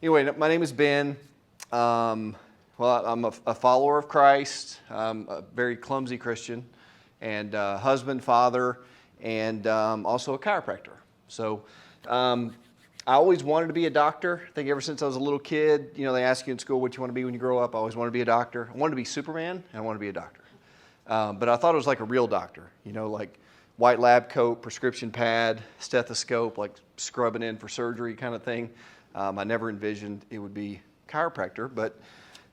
Anyway, my name is Ben. Well, I'm a follower of Christ, a very clumsy Christian, and husband, father, and also a chiropractor. So I always wanted to be a doctor. I think ever since I was a little kid, they ask you in school what you want to be when you grow up. I always wanted to be a doctor. I wanted to be Superman, and I wanted to be a doctor. But I thought it was like a real doctor, like white lab coat, prescription pad, stethoscope, like scrubbing in for surgery kind of thing. I never envisioned it would be chiropractor, but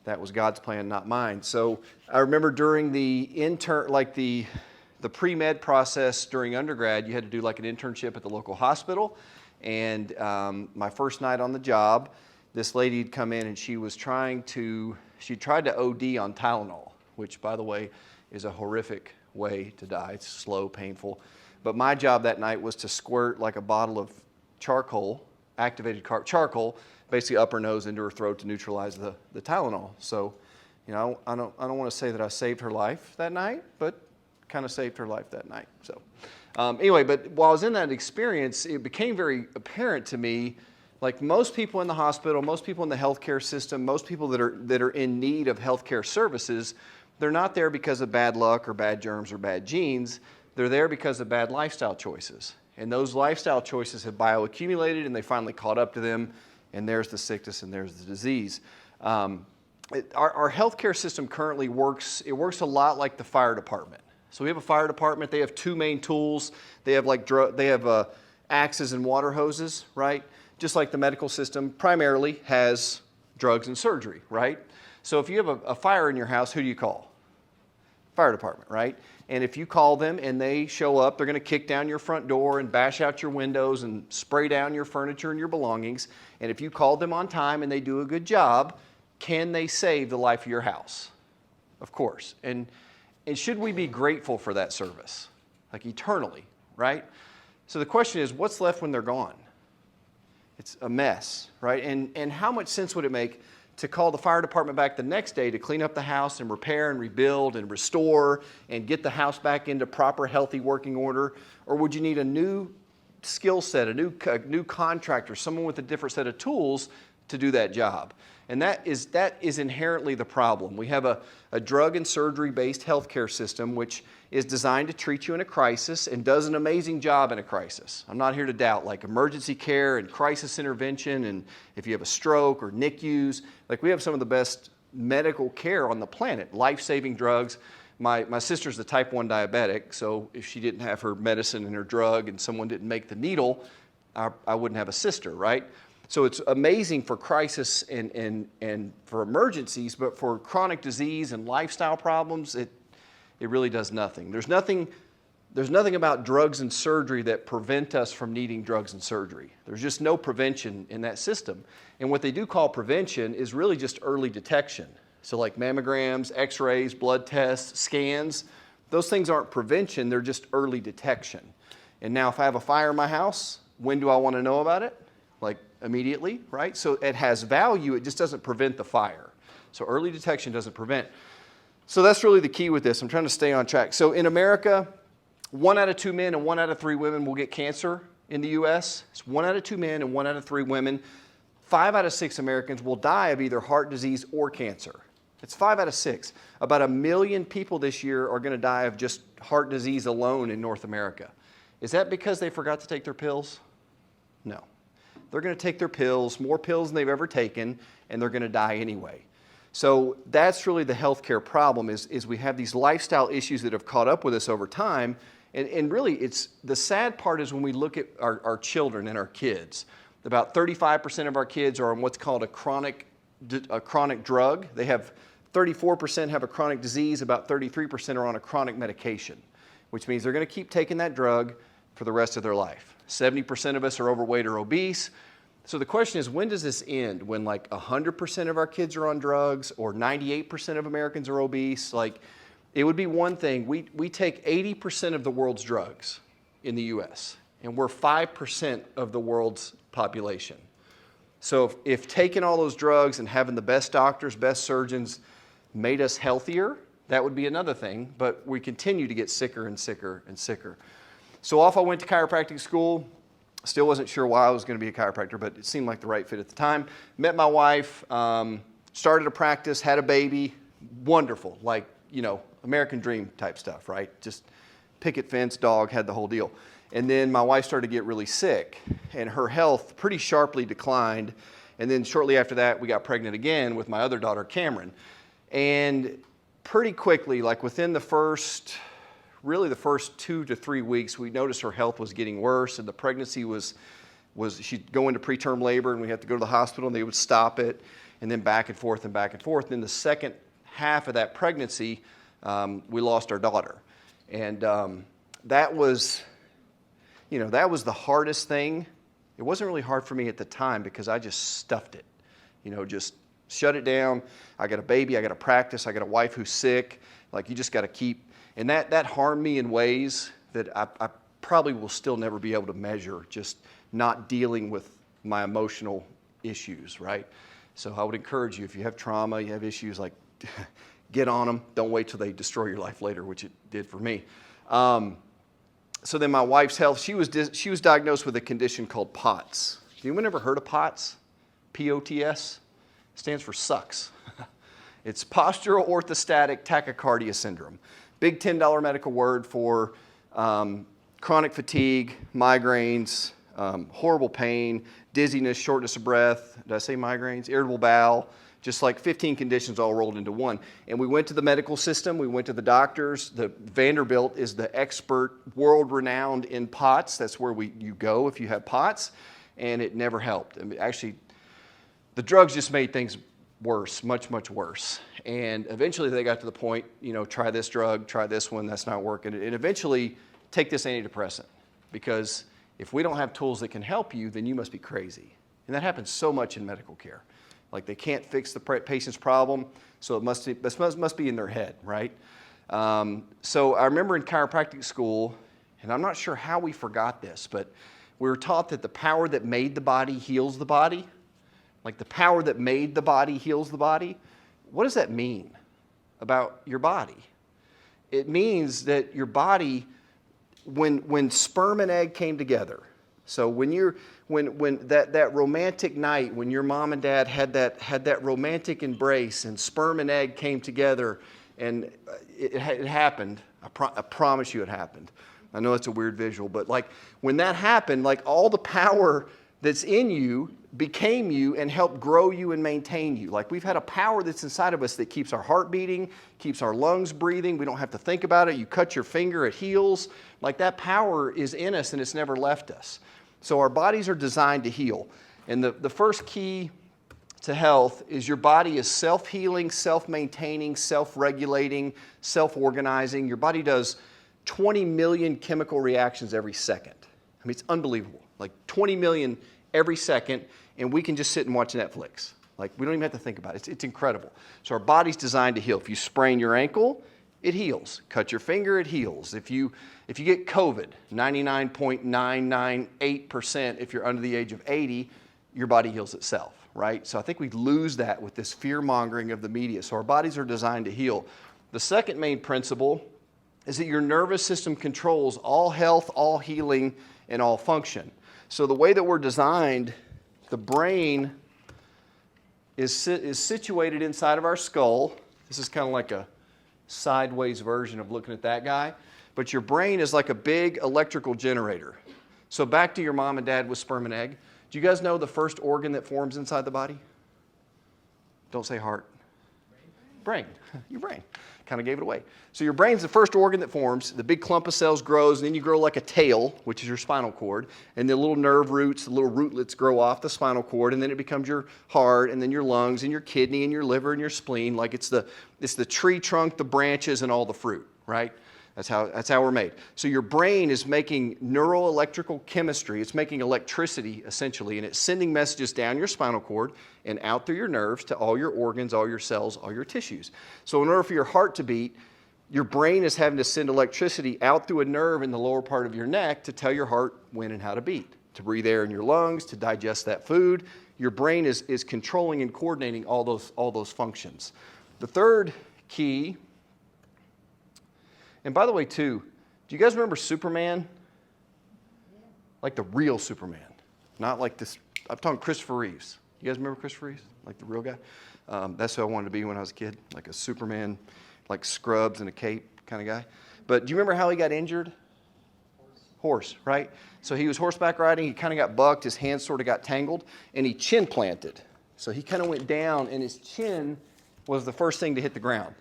that was God's plan, not mine. So I remember during the pre-med process during undergrad, you had to do like an internship at the local hospital. And my first night on the job, this lady had come in and she tried to OD on Tylenol, which, by the way, is a horrific way to die. It's slow, painful. But my job that night was to squirt like a bottle of charcoal, activated charcoal, basically up her nose into her throat to neutralize the Tylenol. So, I don't want to say that I saved her life that night, but kind of saved her life that night. So, anyway, but while I was in that experience, it became very apparent to me, like most people in the hospital, most people in the healthcare system, most people that are in need of healthcare services, they're not there because of bad luck or bad germs or bad genes. They're there because of bad lifestyle choices. And those lifestyle choices have bioaccumulated and they finally caught up to them, and there's the sickness and there's the disease. Our healthcare system currently works a lot like the fire department. So we have a fire department. They have two main tools. They have axes and water hoses, right? Just like the medical system primarily has drugs and surgery, right? So if you have a fire in your house, who do you call? Fire department, right? And if you call them and they show up, they're going to kick down your front door and bash out your windows and spray down your furniture and your belongings. And if you called them on time and they do a good job, can they save the life of your house? Of course. And should we be grateful for that service? Like eternally, right? So the question is, what's left when they're gone? It's a mess, right? And how much sense would it make to call the fire department back the next day to clean up the house and repair and rebuild and restore and get the house back into proper, healthy working order? Or would you need a new skill set, a new contractor, someone with a different set of tools to do that job? And that is inherently the problem. We have a drug and surgery-based healthcare system which is designed to treat you in a crisis and does an amazing job in a crisis. I'm not here to doubt like emergency care and crisis intervention, and if you have a stroke or NICUs, like we have some of the best medical care on the planet, life-saving drugs. My sister's a type 1 diabetic, so if she didn't have her medicine and her drug and someone didn't make the needle, I wouldn't have a sister, right? So it's amazing for crisis and for emergencies, but for chronic disease and lifestyle problems, it really does nothing. There's nothing about drugs and surgery that prevent us from needing drugs and surgery. There's just no prevention in that system. And what they do call prevention is really just early detection. So like mammograms, x-rays, blood tests, scans, those things aren't prevention, they're just early detection. And now if I have a fire in my house, when do I want to know about it? Like immediately, right? So it has value, it just doesn't prevent the fire. So early detection doesn't prevent. So that's really the key with this. I'm trying to stay on track. So in America, 1 out of 2 men and 1 out of 3 women will get cancer in the U.S. It's 1 out of 2 men and 1 out of 3 women. 5 out of 6 Americans will die of either heart disease or cancer. It's 5 out of 6. About 1 million people this year are going to die of just heart disease alone in North America. Is that because they forgot to take their pills? No. They're going to take their pills, more pills than they've ever taken, and they're going to die anyway. So that's really the healthcare problem is we have these lifestyle issues that have caught up with us over time. And really, it's the sad part is when we look at our children and our kids. About 35% of our kids are on what's called a chronic drug. They have 34% have a chronic disease, about 33% are on a chronic medication, which means they're going to keep taking that drug for the rest of their life. 70% of us are overweight or obese. So the question is, when does this end? When like 100% of our kids are on drugs or 98% of Americans are obese? Like, it would be one thing. We take 80% of the world's drugs in the U.S., and we're 5% of the world's population. So if taking all those drugs and having the best doctors, best surgeons made us healthier, that would be another thing, but we continue to get sicker and sicker and sicker. So off I went to chiropractic school. Still wasn't sure why I was going to be a chiropractor, but it seemed like the right fit at the time. Met my wife, started a practice, had a baby. Wonderful, like, you know, American dream type stuff, right? Just picket fence, dog, had the whole deal. And then my wife started to get really sick, and her health pretty sharply declined. And then shortly after that, we got pregnant again with my other daughter, Cameron. And pretty quickly, like within the first 2 to 3 weeks, we noticed her health was getting worse, and the pregnancy was she'd go into preterm labor, and we had to go to the hospital, and they would stop it, and then back and forth and back and forth. And then the second half of that pregnancy, we lost our daughter. And that was the hardest thing. It wasn't really hard for me at the time because I just stuffed it, just shut it down. I got a baby, I got to practice, I got a wife who's sick. Like, you just got to keep, and that harmed me in ways that I probably will still never be able to measure, just not dealing with my emotional issues, right? So I would encourage you, if you have trauma, you have issues, like, get on them. Don't wait till they destroy your life later, which it did for me. So then my wife's health, she was diagnosed with a condition called POTS. Anyone ever heard of POTS? P-O-T-S? Stands for sucks. It's postural orthostatic tachycardia syndrome. Big $10 medical word for chronic fatigue, migraines, horrible pain, dizziness, shortness of breath. Did I say migraines? Irritable bowel. Just like 15 conditions all rolled into one. And we went to the medical system, we went to the doctors. The Vanderbilt is the expert, world-renowned in POTS. That's where you go if you have POTS, and it never helped. I mean, actually, the drugs just made things worse, much, much worse. And eventually they got to the point, try this drug, try this one, that's not working. And eventually, take this antidepressant. Because if we don't have tools that can help you, then you must be crazy. And that happens so much in medical care. Like, they can't fix the patient's problem, so it must be in their head, right? So I remember in chiropractic school, and I'm not sure how we forgot this, but we were taught that the power that made the body heals the body. Like, the power that made the body heals the body. What does that mean about your body? It means that your body, when sperm and egg came together, so when that romantic night, when your mom and dad had that romantic embrace and sperm and egg came together, and it happened. I promise you it happened. I know it's a weird visual, but like, when that happened, like, all the power that's in you became you and helped grow you and maintain you. Like, we've had a power that's inside of us that keeps our heart beating, keeps our lungs breathing. We don't have to think about it. You cut your finger, it heals. Like, that power is in us and it's never left us. So our bodies are designed to heal. And the first key to health is your body is self-healing, self-maintaining, self-regulating, self-organizing. Your body does 20 million chemical reactions every second. I mean, it's unbelievable. Like, 20 million every second, and we can just sit and watch Netflix. Like, we don't even have to think about it. It's incredible. So our body's designed to heal. If you sprain your ankle, it heals. Cut your finger, it heals. If you get COVID, 99.998%, if you're under the age of 80, your body heals itself, right? So I think we lose that with this fear-mongering of the media. So our bodies are designed to heal. The second main principle is that your nervous system controls all health, all healing, and all function. So the way that we're designed, the brain is situated inside of our skull. This is kind of like a sideways version of looking at that guy. But your brain is like a big electrical generator. So back to your mom and dad with sperm and egg. Do you guys know the first organ that forms inside the body? Don't say heart. Brain. Your brain. Kind of gave it away. So your brain's the first organ that forms. The big clump of cells grows, and then you grow like a tail, which is your spinal cord. And the little nerve roots, the little rootlets grow off the spinal cord, and then it becomes your heart, and then your lungs, and your kidney, and your liver, and your spleen. Like, it's the tree trunk, the branches, and all the fruit, right? That's how we're made. So your brain is making neuroelectrical chemistry. It's making electricity, essentially, and it's sending messages down your spinal cord and out through your nerves to all your organs, all your cells, all your tissues. So in order for your heart to beat, your brain is having to send electricity out through a nerve in the lower part of your neck to tell your heart when and how to beat, to breathe air in your lungs, to digest that food. Your brain is controlling and coordinating all those functions. The third key. And by the way, too, do you guys remember Superman? like the real Superman, not like this. I'm talking Christopher Reeves. You guys remember Christopher Reeves, like the real guy? That's who I wanted to be when I was a kid, like a Superman, like scrubs and a cape kind of guy. But do you remember how he got injured? Horse, right? So he was horseback riding. He kind of got bucked. His hands sort of got tangled, and he chin planted. So he kind of went down, and his chin was the first thing to hit the ground.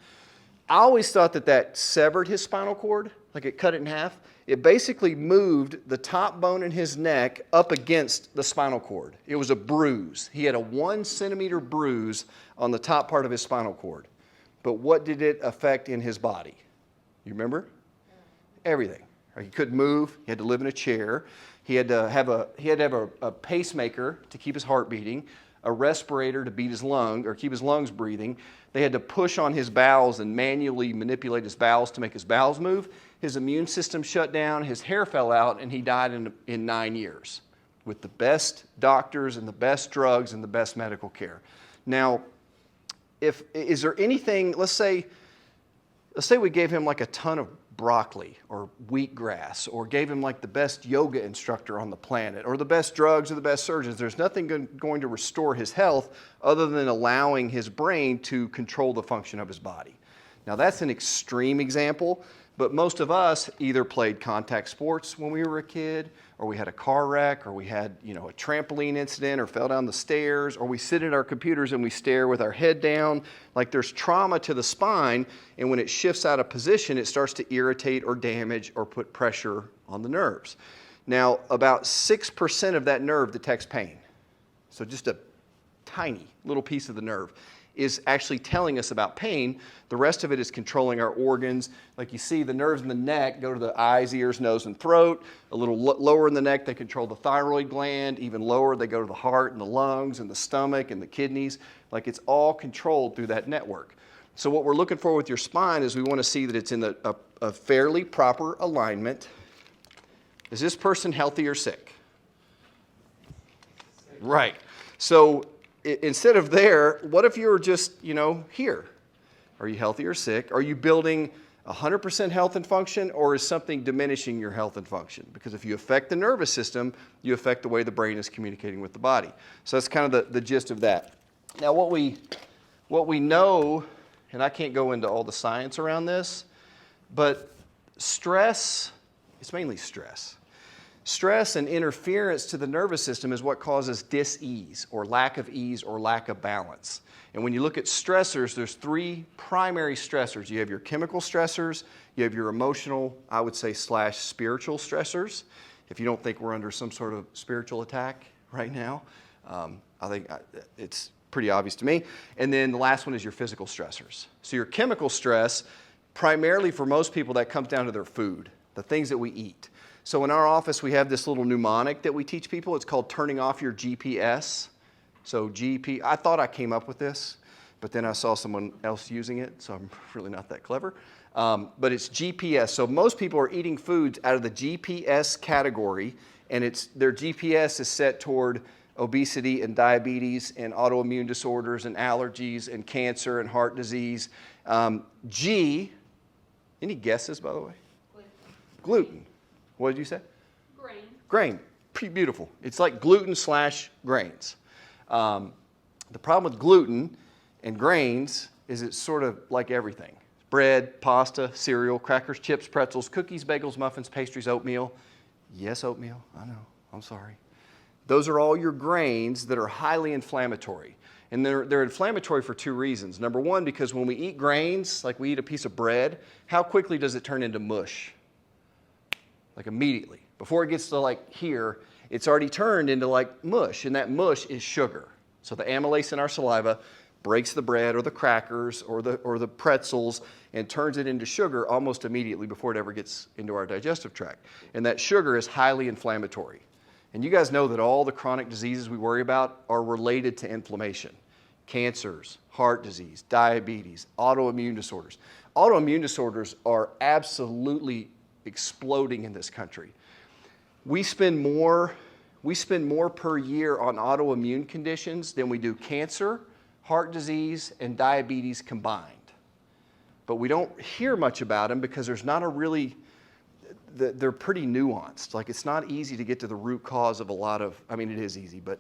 I always thought that severed his spinal cord, like it cut it in half. It basically moved the top bone in his neck up against the spinal cord. It was a bruise. He had a 1 centimeter bruise on the top part of his spinal cord. But what did it affect in his body? You remember? Everything. He couldn't move. He had to live in a chair. He had to have a pacemaker to keep his heart beating, a respirator to beat his lung or keep his lungs breathing. They had to push on his bowels and manually manipulate his bowels to make his bowels move. His immune system shut down. His hair fell out, and he died in 9 years with the best doctors and the best drugs and the best medical care. Now, is there anything? Let's say we gave him like a ton of broccoli or wheatgrass, or gave him like the best yoga instructor on the planet, or the best drugs or the best surgeons. There's nothing going to restore his health other than allowing his brain to control the function of his body. Now that's an extreme example, but most of us either played contact sports when we were a kid, or we had a car wreck, or we had, a trampoline incident, or fell down the stairs, or we sit at our computers and we stare with our head down. Like there's trauma to the spine, and when it shifts out of position, it starts to irritate or damage or put pressure on the nerves. Now, about 6% of that nerve detects pain. So just a tiny little piece of the nerve is actually telling us about pain. The rest of it is controlling our organs. Like you see, the nerves in the neck go to the eyes, ears, nose, and throat. A little lower in the neck, they control the thyroid gland. Even lower, they go to the heart and the lungs and the stomach and the kidneys. Like it's all controlled through that network. So what we're looking for with your spine is we want to see that it's in a fairly proper alignment. Is this person healthy or sick? Right. So instead of there, what if you were just, here? Are you healthy or sick? Are you building 100% health and function, or is something diminishing your health and function? Because if you affect the nervous system, you affect the way the brain is communicating with the body. So that's kind of the gist of that. Now what we know, and I can't go into all the science around this, but stress, it's mainly stress. Stress and interference to the nervous system is what causes dis-ease, or lack of ease, or lack of balance. And when you look at stressors, there's 3 primary stressors. You have your chemical stressors, you have your emotional, I would say, / spiritual stressors. If you don't think we're under some sort of spiritual attack right now, I think it's pretty obvious to me. And then the last one is your physical stressors. So your chemical stress, primarily for most people, that comes down to their food, the things that we eat. So in our office, we have this little mnemonic that we teach people. It's called turning off your GPS. So I thought I came up with this, but then I saw someone else using it, so I'm really not that clever. But it's GPS. So most people are eating foods out of the GPS category, and their GPS is set toward obesity and diabetes and autoimmune disorders and allergies and cancer and heart disease. G, any guesses, by the way? Gluten. What did you say? Grain. Pretty beautiful. It's like gluten / grains. The problem with gluten and grains is it's sort of like everything. Bread, pasta, cereal, crackers, chips, pretzels, cookies, bagels, muffins, pastries, oatmeal. Yes, oatmeal. I know. I'm sorry. Those are all your grains that are highly inflammatory. And they're inflammatory for 2 reasons. Number one, because when we eat grains, like we eat a piece of bread, how quickly does it turn into mush? Like immediately. Before it gets to like here, it's already turned into like mush, and that mush is sugar. So the amylase in our saliva breaks the bread or the crackers or the pretzels and turns it into sugar almost immediately before it ever gets into our digestive tract. And that sugar is highly inflammatory. And you guys know that all the chronic diseases we worry about are related to inflammation. Cancers, heart disease, diabetes, autoimmune disorders. Autoimmune disorders are absolutely exploding in this country. We spend more per year on autoimmune conditions than we do cancer, heart disease, and diabetes combined. But we don't hear much about them because there's not a really, they're pretty nuanced. Like, it's not easy to get to the root cause of a lot of, I mean, it is easy, but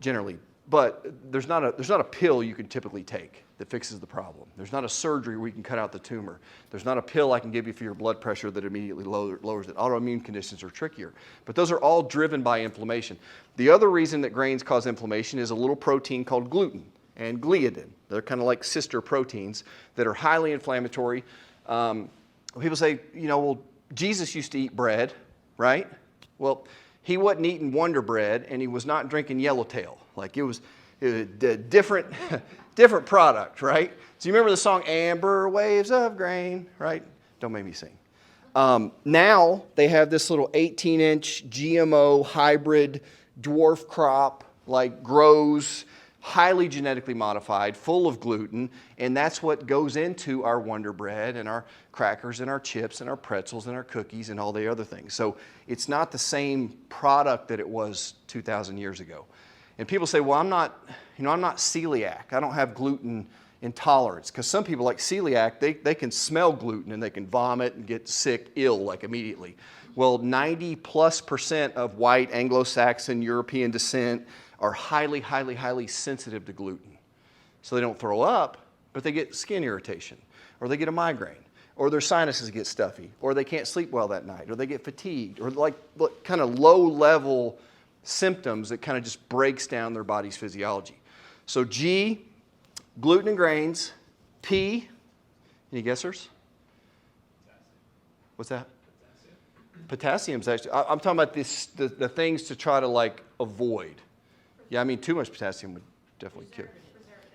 generally, but there's not a pill you can typically take that fixes the problem. There's not a surgery where you can cut out the tumor. There's not a pill I can give you for your blood pressure that immediately lowers it. Autoimmune conditions are trickier, but those are all driven by inflammation. The other reason that grains cause inflammation is a little protein called gluten and gliadin. They're kind of like sister proteins that are highly inflammatory. People say, well, Jesus used to eat bread, right? Well, he wasn't eating Wonder Bread, and he was not drinking Yellowtail. Like, it was a different, different product, right? So you remember the song Amber Waves of Grain, right? Don't make me sing. Now they have this little 18-inch GMO hybrid dwarf crop, like grows, highly genetically modified, full of gluten, and that's what goes into our Wonder Bread and our crackers and our chips and our pretzels and our cookies and all the other things. So it's not the same product that it was 2,000 years ago. And people say, well, I'm not celiac. I don't have gluten intolerance. Because some people, like celiac, they can smell gluten and they can vomit and get sick, ill, like immediately. Well, 90+% of white Anglo-Saxon European descent are highly, highly, highly sensitive to gluten. So they don't throw up, but they get skin irritation, or they get a migraine, or their sinuses get stuffy, or they can't sleep well that night, or they get fatigued, or like kind of low-level symptoms that kind of just breaks down their body's physiology. So G, gluten and grains. P, any guessers? What's that? Potassium's actually, I'm talking about the things to try to like avoid. Yeah, I mean, too much potassium would definitely kill.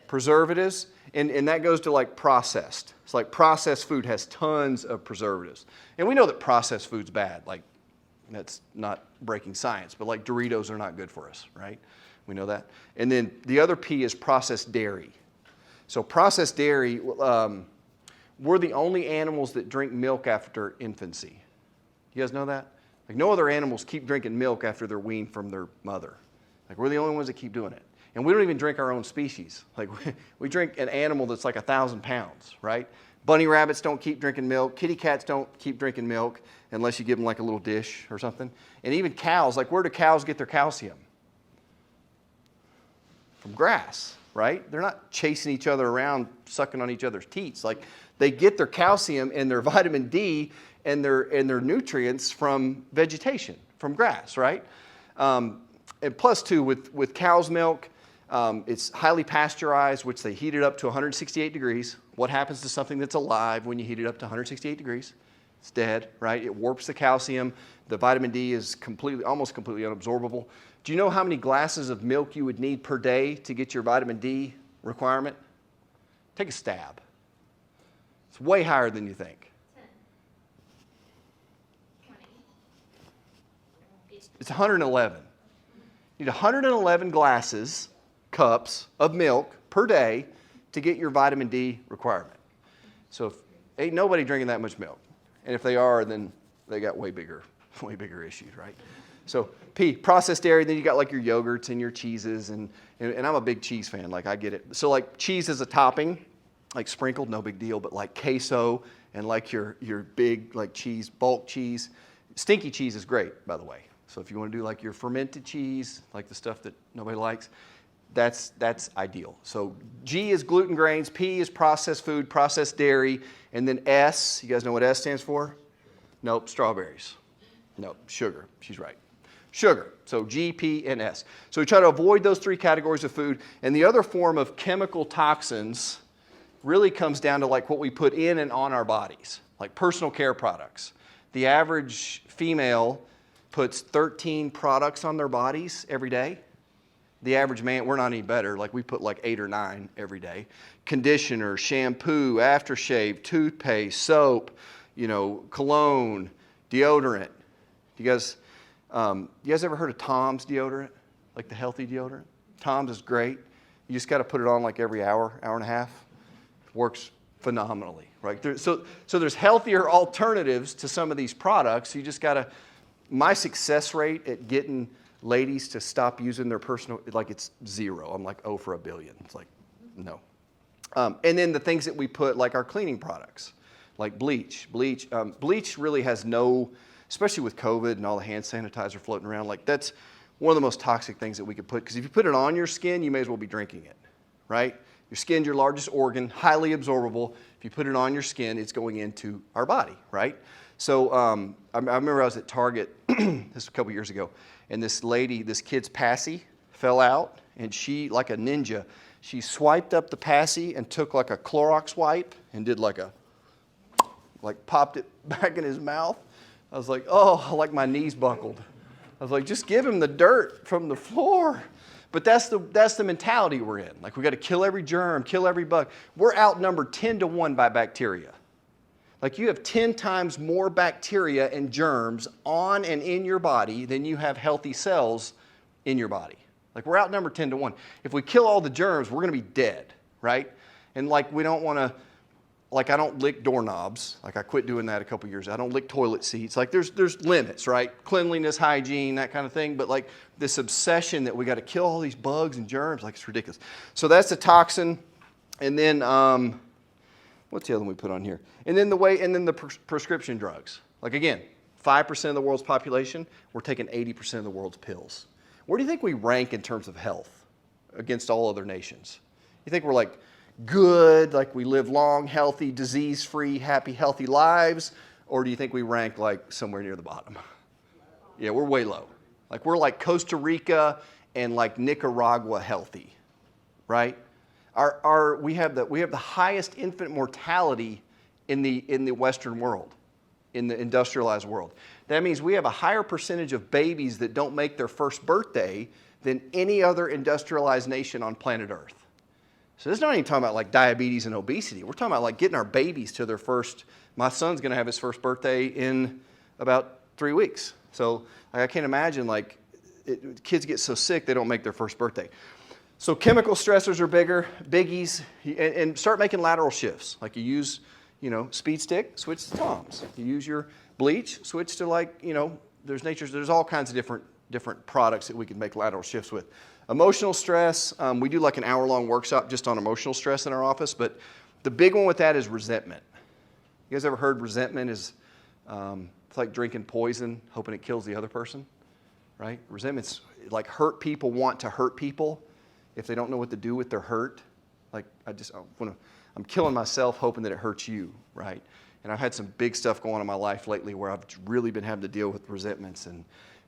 Preservatives, and that goes to like processed. It's like processed food has tons of preservatives. And we know that processed food's bad. Like, that's not breaking science, but like Doritos are not good for us, right? We know that. And then the other P is processed dairy. So processed dairy, we're the only animals that drink milk after infancy. You guys know that? Like, no other animals keep drinking milk after they're weaned from their mother. Like, we're the only ones that keep doing it. And we don't even drink our own species. Like, we drink an animal that's like 1,000 pounds, right? Bunny rabbits don't keep drinking milk. Kitty cats don't keep drinking milk unless you give them like a little dish or something. And even cows, like, where do cows get their calcium? From grass, right? They're not chasing each other around, sucking on each other's teats. Like, they get their calcium and their vitamin D and their nutrients from vegetation, from grass, right? And plus, too, with cow's milk, it's highly pasteurized, which they heat it up to 168 degrees. What happens to something that's alive when you heat it up to 168 degrees? It's dead, right? It warps the calcium. The vitamin D is almost completely unabsorbable. Do you know how many glasses of milk you would need per day to get your vitamin D requirement? Take a stab. It's way higher than you think. 10. 20. It's 111. You need 111 glasses, cups of milk per day to get your vitamin D requirement. So ain't nobody drinking that much milk. And if they are, then they got way bigger issues, right? So P, processed dairy, then you got like your yogurts and your cheeses, and I'm a big cheese fan, like I get it. So like cheese as a topping, like sprinkled, no big deal, but like queso and like your big like cheese, bulk cheese. Stinky cheese is great, by the way. So if you want to do like your fermented cheese, like the stuff that nobody likes, that's ideal. So G is gluten grains, P is processed food, processed dairy, and then S, you guys know what S stands for? Nope, strawberries. Nope, sugar. She's right. Sugar. So G, P, and S. So we try to avoid those three categories of food. And the other form of chemical toxins really comes down to like what we put in and on our bodies, like personal care products. The average female puts 13 products on their bodies every day. The average man, we're not any better. Like, we put like 8 or 9 every day. Conditioner, shampoo, aftershave, toothpaste, soap, cologne, deodorant. You guys ever heard of Tom's deodorant? Like the healthy deodorant? Tom's is great. You just got to put it on like every hour and a half. It works phenomenally, right? So there's healthier alternatives to some of these products. You just got to, my success rate at getting ladies to stop using their personal, like, it's 0. I'm like 0 for 1 billion. It's like, no. And then the things that we put, like our cleaning products, like bleach. Bleach really has no, especially with COVID and all the hand sanitizer floating around, like that's one of the most toxic things that we could put, because if you put it on your skin, you may as well be drinking it, right? Your skin's your largest organ, highly absorbable. If you put it on your skin, it's going into our body, right? So I remember I was at Target, this was a couple years ago, and this lady, this kid's passy fell out, and she, like a ninja, she swiped up the passy and took like a Clorox wipe and did like popped it back in his mouth. I was like, oh, like my knees buckled. I was like, just give him the dirt from the floor. But that's the mentality we're in. Like, we got to kill every germ, kill every bug. We're outnumbered 10-1 by bacteria. Like, you have 10 times more bacteria and germs on and in your body than you have healthy cells in your body. Like, we're outnumbered 10-1. If we kill all the germs, we're going to be dead, right? And like, we don't want to, like, I don't lick doorknobs. Like, I quit doing that a couple years ago. I don't lick toilet seats. Like, there's limits, right? Cleanliness, hygiene, that kind of thing. But like, this obsession that we got to kill all these bugs and germs, like, it's ridiculous. So that's the toxin. And then, what's the other one we put on here? And then the prescription drugs. Like, again, 5% of the world's population, we're taking 80% of the world's pills. Where do you think we rank in terms of health against all other nations? You think we're like good, like we live long, healthy, disease-free, happy, healthy lives? Or do you think we rank like somewhere near the bottom? Yeah, we're way low. Like, we're like Costa Rica and like Nicaragua healthy, right? We have the highest infant mortality in the Western world, in the industrialized world. That means we have a higher percentage of babies that don't make their first birthday than any other industrialized nation on planet Earth. So this is not even talking about like diabetes and obesity. We're talking about like getting our babies to their first. My son's going to have his first birthday in about 3 weeks. So I can't imagine, like, kids get so sick they don't make their first birthday. So chemical stressors are biggies, and start making lateral shifts. Like, you use, speed stick, switch to Toms. You use your bleach, switch to, like, there's all kinds of different products that we can make lateral shifts with. Emotional stress, we do like an hour-long workshop just on emotional stress in our office, but the big one with that is resentment. You guys ever heard resentment is, it's like drinking poison, hoping it kills the other person, right? Resentment's like hurt people want to hurt people if they don't know what to do with their hurt. Like, I'm killing myself hoping that it hurts you, right? And I've had some big stuff going on in my life lately where I've really been having to deal with resentments,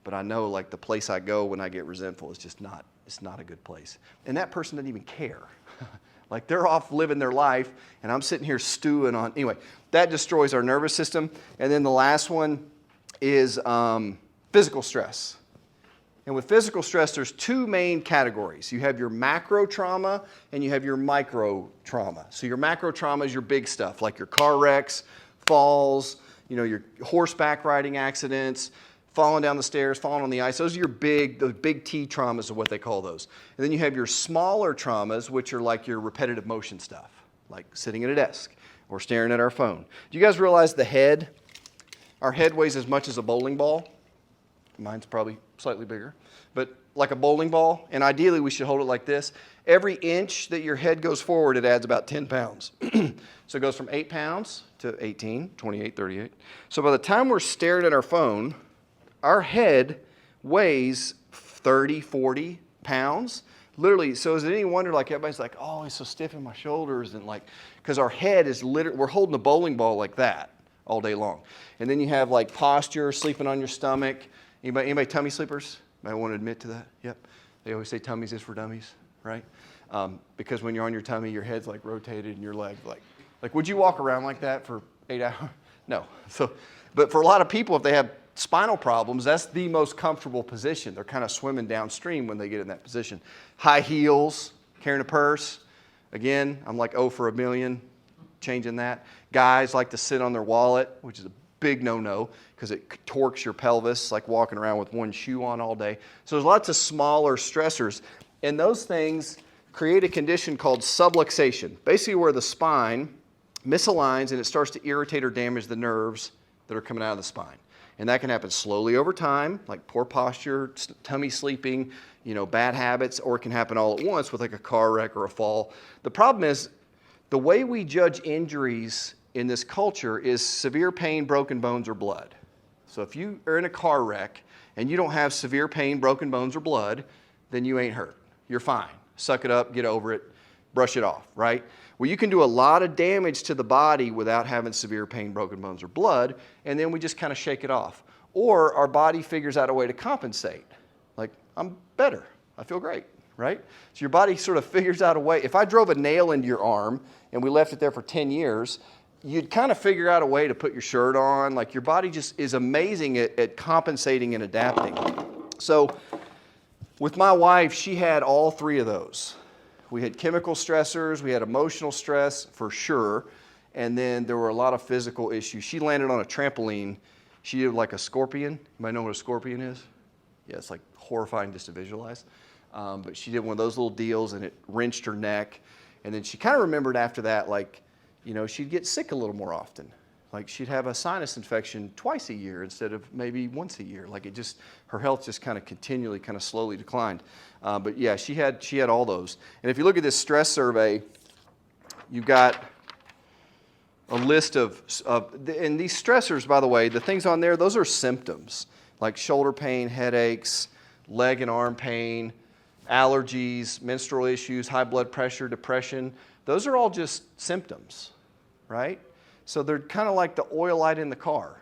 but I know, like, the place I go when I get resentful is just not a good place. And that person doesn't even care. Like, they're off living their life, and I'm sitting here stewing on. Anyway, that destroys our nervous system. And then the last one is physical stress. And with physical stress, there's two main categories. You have your macro trauma and you have your micro trauma. So your macro trauma is your big stuff, like your car wrecks, falls, your horseback riding accidents, falling down the stairs, falling on the ice. Those are the big T traumas are what they call those. And then you have your smaller traumas, which are like your repetitive motion stuff, like sitting at a desk or staring at our phone. Do you guys realize our head weighs as much as a bowling ball? Mine's probably slightly bigger, but like a bowling ball, and ideally we should hold it like this. Every inch that your head goes forward, it adds about 10 pounds. So it goes from 8 pounds to 18, 28, 38. So by the time we're staring at our phone, our head weighs 30, 40 pounds. Literally, so is it any wonder, like, everybody's like, oh, he's so stiff in my shoulders, and like, because our head is literally, we're holding a bowling ball like that all day long. And then you have like posture, sleeping on your stomach. Anybody tummy sleepers? Might want to admit to that? Yep. They always say tummies is for dummies, right? Because when you're on your tummy, your head's like rotated and your legs like would you walk around like that for 8 hours? No. So, but for a lot of people, if they have spinal problems, that's the most comfortable position. They're kind of swimming downstream when they get in that position. High heels, carrying a purse. Again, I'm like 0 for a million, changing that. Guys like to sit on their wallet, which is a big no-no because it torques your pelvis, like walking around with one shoe on all day. So there's lots of smaller stressors, and those things create a condition called subluxation, basically where the spine misaligns and it starts to irritate or damage the nerves that are coming out of the spine. And that can happen slowly over time, like poor posture, tummy sleeping, bad habits, or it can happen all at once with like a car wreck or a fall. The problem is the way we judge injuries in this culture is severe pain, broken bones, or blood. So if you are in a car wreck and you don't have severe pain, broken bones, or blood, then you ain't hurt. You're fine. Suck it up, get over it, brush it off, right? Well, you can do a lot of damage to the body without having severe pain, broken bones, or blood, and then we just kind of shake it off. Or our body figures out a way to compensate. Like, I'm better. I feel great, right? So your body sort of figures out a way. If I drove a nail into your arm and we left it there for 10 years, you'd kind of figure out a way to put your shirt on. Like, your body just is amazing at compensating and adapting. So with my wife, she had all three of those. We had chemical stressors, we had emotional stress for sure, and then there were a lot of physical issues. She landed on a trampoline. She did like a scorpion. You might know what a scorpion is? Yeah, it's like horrifying just to visualize. But she did one of those little deals and it wrenched her neck. And then she kind of remembered after that, like, you know, she'd get sick a little more often. Like, she'd have a sinus infection twice a year instead of maybe once a year. Like, her health just kind of continually, kind of slowly declined. But yeah, she had all those. And if you look at this stress survey, you've got a list and these stressors, by the way, the things on there, those are symptoms, like shoulder pain, headaches, leg and arm pain, allergies, menstrual issues, high blood pressure, depression. Those are all just symptoms, right? So they're kind of like the oil light in the car.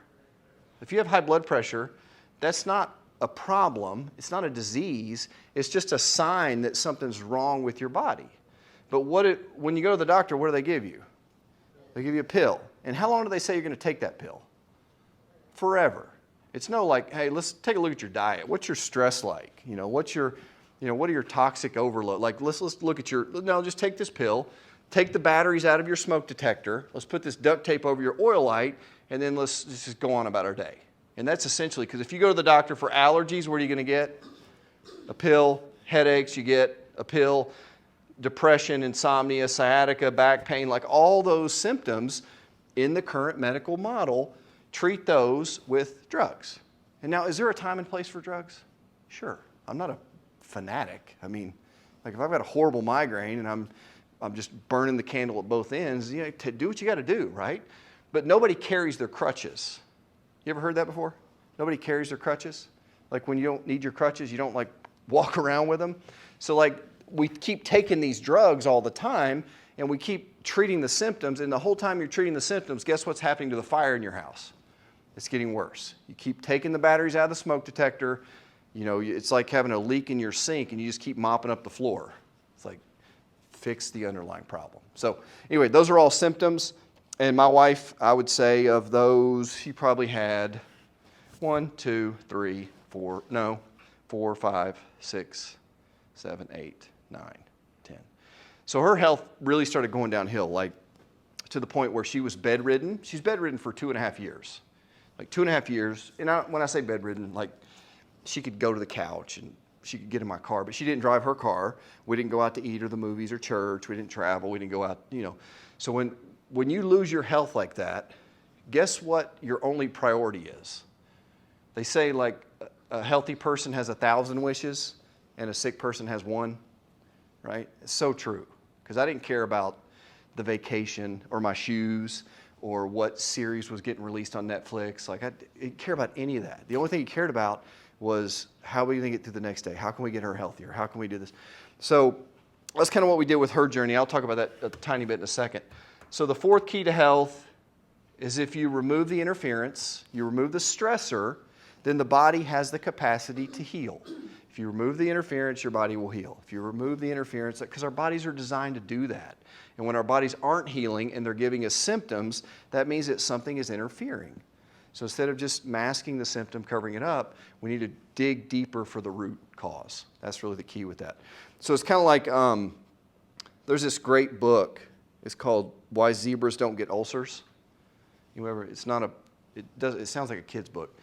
If you have high blood pressure, that's not a problem. It's not a disease. It's just a sign that something's wrong with your body. But when you go to the doctor, what do they give you? They give you a pill. And how long do they say you're going to take that pill? Forever. It's no like, hey, let's take a look at your diet. What's your stress like? You know, what are your toxic overload? Like, let's look at no, just take this pill. Take the batteries out of your smoke detector. Let's put this duct tape over your oil light, and then let's just go on about our day. And that's essentially, because if you go to the doctor for allergies, what are you going to get? A pill. Headaches, you get a pill. Depression, insomnia, sciatica, back pain, like all those symptoms in the current medical model, treat those with drugs. And now, is there a time and place for drugs? Sure. I'm not a fanatic. I mean, like if I've got a horrible migraine and I'm just burning the candle at both ends, you know, to do what you got to do, right? But nobody carries their crutches. You ever heard that before? Nobody carries their crutches? Like when you don't need your crutches, you don't like walk around with them. So like we keep taking these drugs all the time and we keep treating the symptoms, and the whole time you're treating the symptoms, guess what's happening to the fire in your house? It's getting worse. You keep taking the batteries out of the smoke detector. You know, it's like having a leak in your sink and you just keep mopping up the floor. It's like, fix the underlying problem. So anyway, those are all symptoms. And my wife, I would say of those, she probably had 4, 5, 6, 7, 8, 9, 10. So her health really started going downhill, like to the point where she was bedridden. She's bedridden for 2.5 years. Like 2.5 years. And when I say bedridden, like she could go to the couch and she could get in my car, but she didn't drive her car. We didn't go out to eat or the movies or church. We didn't travel. We didn't go out, you know. So when you lose your health like that, guess what your only priority is? They say like a healthy person has 1,000 wishes and a sick person has one, right? It's so true. Because I didn't care about the vacation or my shoes or what series was getting released on Netflix. Like I didn't care about any of that. The only thing he cared about was how are we going to get through the next day? How can we get her healthier? How can we do this? So that's kind of what we did with her journey. I'll talk about that a tiny bit in a second. So the fourth key to health is if you remove the interference, you remove the stressor, then the body has the capacity to heal. If you remove the interference, your body will heal. If you remove the interference, because our bodies are designed to do that. And when our bodies aren't healing and they're giving us symptoms, that means that something is interfering. So instead of just masking the symptom, covering it up, we need to dig deeper for the root cause. That's really the key with that. So it's kind of like there's this great book. It's called Why Zebras Don't Get Ulcers. It sounds like a kid's book.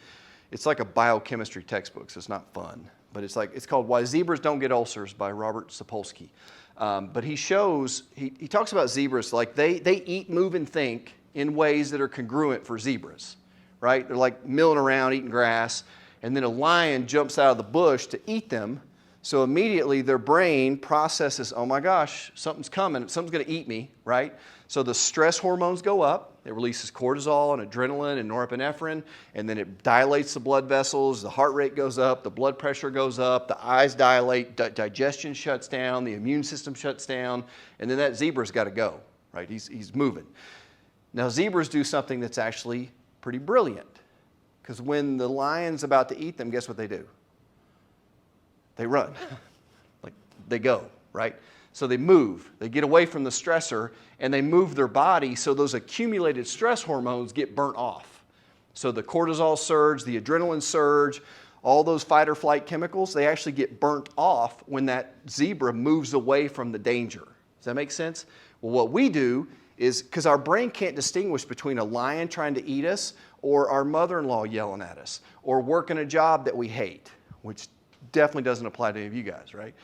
It's like a biochemistry textbook, so it's not fun. But it's called Why Zebras Don't Get Ulcers by Robert Sapolsky. But he talks about zebras, like they eat, move, and think in ways that are congruent for zebras, right? They're like milling around, eating grass, and then a lion jumps out of the bush to eat them. So immediately their brain processes, oh my gosh, something's coming, something's going to eat me, right? So the stress hormones go up. It releases cortisol and adrenaline and norepinephrine, and then it dilates the blood vessels, the heart rate goes up, the blood pressure goes up, the eyes dilate, digestion shuts down, the immune system shuts down, and then that zebra's got to go, right? He's moving. Now zebras do something that's actually pretty brilliant, because when the lion's about to eat them, guess what they do? They run. Like, they go, right? So they move. They get away from the stressor, and they move their body so those accumulated stress hormones get burnt off. So the cortisol surge, the adrenaline surge, all those fight or flight chemicals, they actually get burnt off when that zebra moves away from the danger. Does that make sense? Well, what we do is, because our brain can't distinguish between a lion trying to eat us or our mother-in-law yelling at us or working a job that we hate, which definitely doesn't apply to any of you guys, right?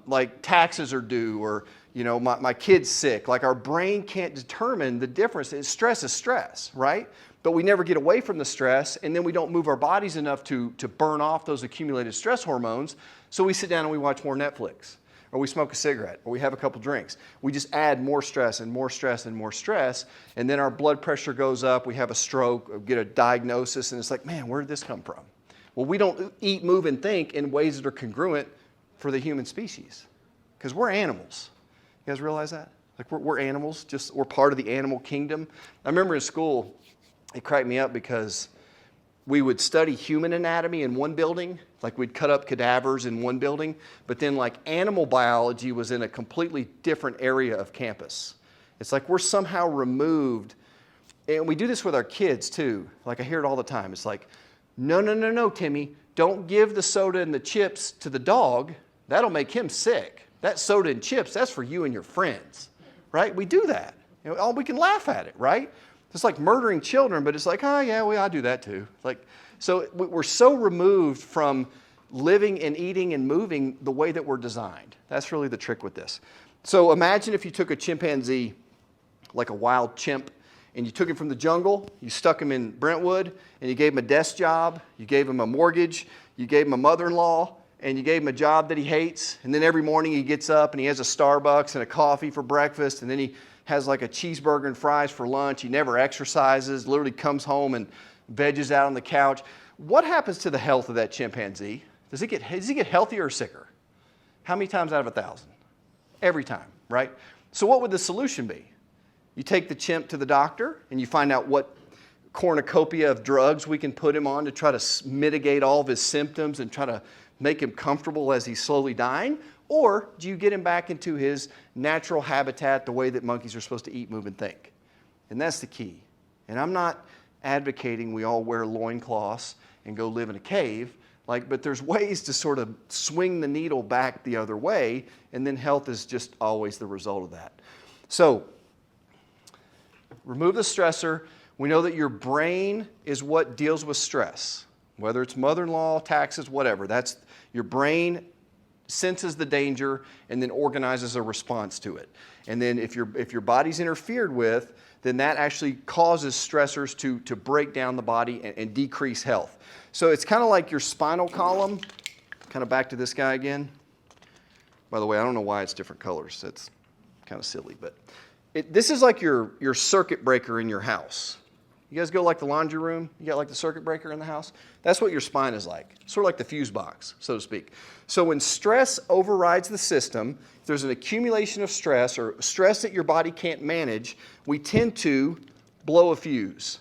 Like taxes are due, or my kid's sick. Like, our brain can't determine the difference. Stress is stress, right? But we never get away from the stress, and then we don't move our bodies enough to burn off those accumulated stress hormones. So we sit down and we watch more Netflix, or we smoke a cigarette, or we have a couple drinks. We just add more stress and more stress and more stress, and then our blood pressure goes up. We have a stroke, or get a diagnosis, and it's like, man, where did this come from? Well, we don't eat, move, and think in ways that are congruent for the human species, because we're animals. You guys realize that? Like, we're animals, we're part of the animal kingdom. I remember in school, it cracked me up because we would study human anatomy in one building, like we'd cut up cadavers in one building, but then like animal biology was in a completely different area of campus. It's like we're somehow removed, and we do this with our kids too. Like, I hear it all the time. It's like, no, Timmy, don't give the soda and the chips to the dog. That'll make him sick. That soda and chips, that's for you and your friends, right? We do that. We can laugh at it, right? It's like murdering children, but it's like, oh yeah, well, I do that too. So we're so removed from living and eating and moving the way that we're designed. That's really the trick with this. So imagine if you took a chimpanzee, like a wild chimp, and you took him from the jungle, you stuck him in Brentwood, and you gave him a desk job, you gave him a mortgage, you gave him a mother-in-law, and you gave him a job that he hates, and then every morning he gets up and he has a Starbucks and a coffee for breakfast, and then he has like a cheeseburger and fries for lunch. He never exercises, literally comes home and veges out on the couch. What happens to the health of that chimpanzee? Does he get healthier or sicker? How many times out of 1,000? Every time, right? So what would the solution be? You take the chimp to the doctor and you find out what cornucopia of drugs we can put him on to try to mitigate all of his symptoms and try to make him comfortable as he's slowly dying? Or do you get him back into his natural habitat, the way that monkeys are supposed to eat, move, and think? And that's the key. And I'm not advocating we all wear loincloths and go live in a cave, but there's ways to sort of swing the needle back the other way, and then health is just always the result of that. So, remove the stressor. We know that your brain is what deals with stress, whether it's mother-in-law, taxes, whatever. That's your brain senses the danger and then organizes a response to it. And then if your body's interfered with, then that actually causes stressors to break down the body and decrease health. So it's kind of like your spinal column. Kind of back to this guy again. By the way, I don't know why it's different colors. That's kind of silly, but this is like your circuit breaker in your house. You guys go like the laundry room, you got like the circuit breaker in the house? That's what your spine is like, sort of like the fuse box, so to speak. So when stress overrides the system, if there's an accumulation of stress or stress that your body can't manage, we tend to blow a fuse.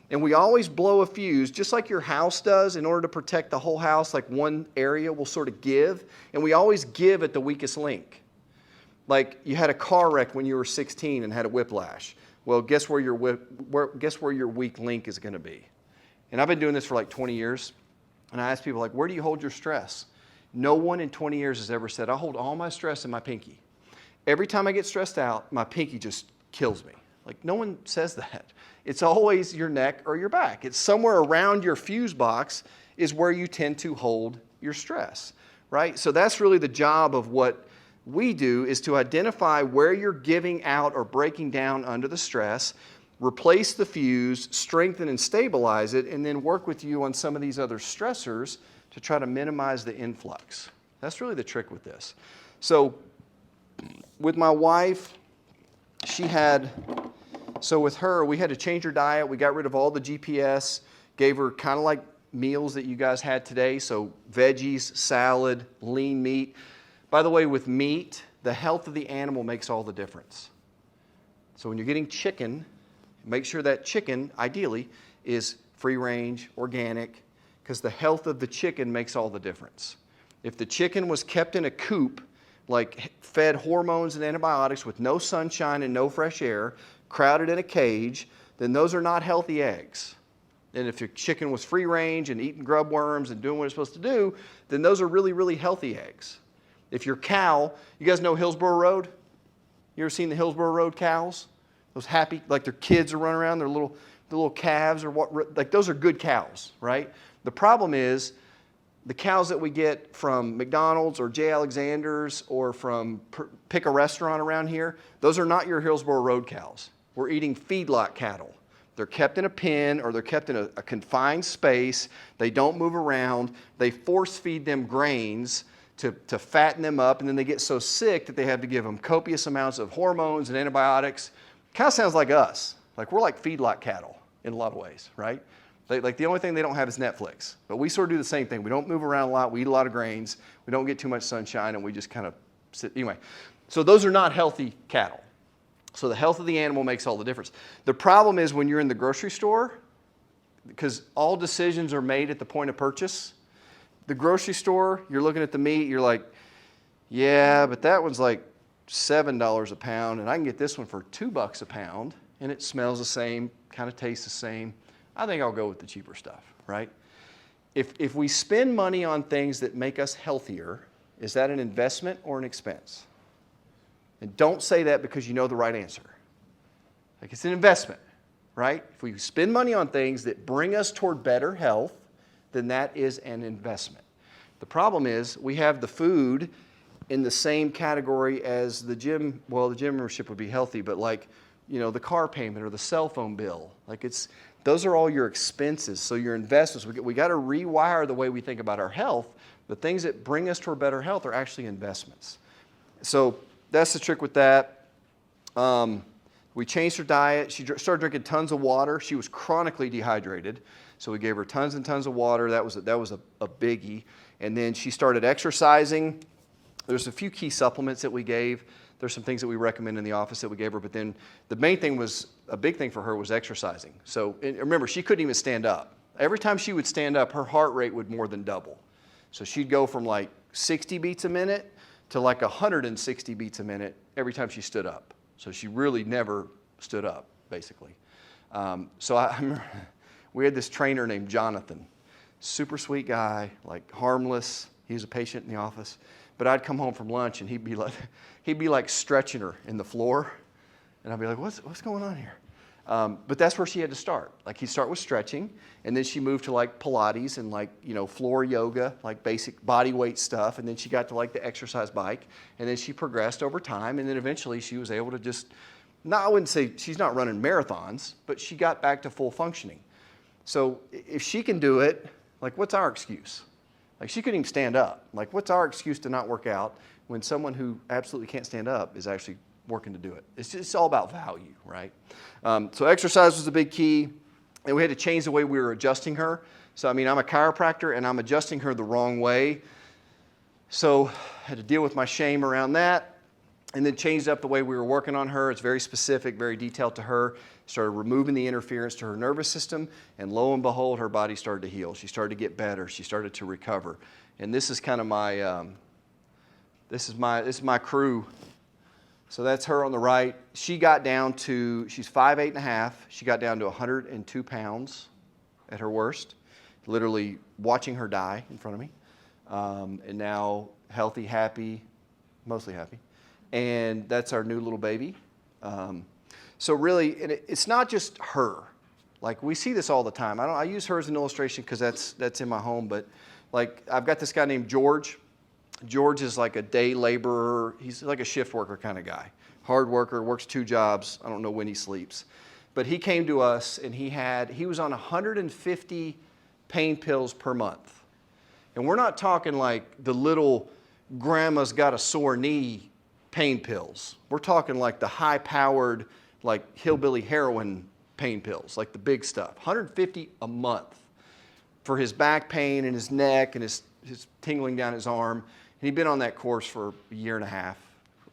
And we always blow a fuse, just like your house does, in order to protect the whole house. Like, one area will sort of give, and we always give at the weakest link. Like, you had a car wreck when you were 16 and had a whiplash. Well, guess where your weak link is going to be? And I've been doing this for like 20 years, and I ask people, like, where do you hold your stress? No one in 20 years has ever said, I hold all my stress in my pinky. Every time I get stressed out, my pinky just kills me. Like, no one says that. It's always your neck or your back. It's somewhere around your fuse box is where you tend to hold your stress, right? So that's really the job of what we do, is to identify where you're giving out or breaking down under the stress, replace the fuse, strengthen and stabilize it, and then work with you on some of these other stressors to try to minimize the influx. That's really the trick with this. So with my wife, so with her, we had to change her diet. We got rid of all the GPS, gave her kind of like meals that you guys had today. So veggies, salad, lean meat. By the way, with meat, the health of the animal makes all the difference. So when you're getting chicken, make sure that chicken, ideally, is free range, organic, because the health of the chicken makes all the difference. If the chicken was kept in a coop, like fed hormones and antibiotics with no sunshine and no fresh air, crowded in a cage, then those are not healthy eggs. And if your chicken was free range and eating grub worms and doing what it's supposed to do, then those are really, really healthy eggs. If your cow, you guys know Hillsborough Road? You ever seen the Hillsborough Road cows? Those happy, like their kids are running around, their little calves or what, like those are good cows, right? The problem is, the cows that we get from McDonald's or J. Alexander's or from pick a restaurant around here, those are not your Hillsborough Road cows. We're eating feedlot cattle. They're kept in a pen or they're kept in a confined space. They don't move around. They force feed them grains to fatten them up, and then they get so sick that they have to give them copious amounts of hormones and antibiotics. Kind of sounds like us. Like we're like feedlot cattle in a lot of ways, right? Like the only thing they don't have is Netflix. But we sort of do the same thing. We don't move around a lot. We eat a lot of grains. We don't get too much sunshine, and we just kind of sit. Anyway, so those are not healthy cattle. So the health of the animal makes all the difference. The problem is when you're in the grocery store, because all decisions are made at the point of purchase. The grocery store, you're looking at the meat, you're like, yeah, but that one's like $7 a pound, and I can get this one for $2 a pound, and it smells the same, kind of tastes the same. I think I'll go with the cheaper stuff, right? If we spend money on things that make us healthier, is that an investment or an expense? And don't say that because you know the right answer. Like it's an investment, right? If we spend money on things that bring us toward better health, then that is an investment. The problem is we have the food in the same category as the gym. Well, the gym membership would be healthy, but like, you know, the car payment or the cell phone bill. Like those are all your expenses. So your investments, we got to rewire the way we think about our health. The things that bring us toward better health are actually investments. So that's the trick with that. We changed her diet. She started drinking tons of water. She was chronically dehydrated. So we gave her tons and tons of water. That was a biggie. And then she started exercising. There's a few key supplements that we gave. There's some things that we recommend in the office that we gave her. But then the main thing was, a big thing for her was exercising. So remember, she couldn't even stand up. Every time she would stand up, her heart rate would more than double. So she'd go from like 60 beats a minute to like 160 beats a minute every time she stood up. So she really never stood up, basically. So I remember we had this trainer named Jonathan, super sweet guy, like harmless. He was a patient in the office. But I'd come home from lunch and he'd be like stretching her in the floor. And I'd be like, what's going on here? But that's where she had to start. Like he'd start with stretching, and then she moved to like Pilates and like, you know, floor yoga, like basic body weight stuff. And then she got to like the exercise bike, and then she progressed over time. And then eventually she was able to just, I wouldn't say she's not running marathons, but she got back to full functioning. So if she can do it, like what's our excuse? Like she couldn't even stand up. Like what's our excuse to not work out when someone who absolutely can't stand up is actually working to do it? It's all about value, right? So exercise was a big key, and we had to change the way we were adjusting her. So I mean, I'm a chiropractor, and I'm adjusting her the wrong way. So I had to deal with my shame around that, and then changed up the way we were working on her. It's very specific, very detailed to her. Started removing the interference to her nervous system, and lo and behold, her body started to heal. She started to get better. She started to recover. And this is kind of my, this is my crew. So that's her on the right. She got down to, she's 5'8.5". She got down to 102 pounds at her worst, literally watching her die in front of me. And now healthy, happy, mostly happy. And that's our new little baby. So really, it's not just her. Like we see this all the time. I use her as an illustration because that's in my home. But like I've got this guy named George. George is like a day laborer. He's like a shift worker kind of guy. Hard worker, works 2 jobs. I don't know when he sleeps. But he came to us and he was on 150 pain pills per month. And we're not talking like the little grandma's got a sore knee pain pills. We're talking like the high-powered, like hillbilly heroin pain pills, like the big stuff. $150 a month for his back pain and his neck and his tingling down his arm. And he'd been on that course for a year and a half,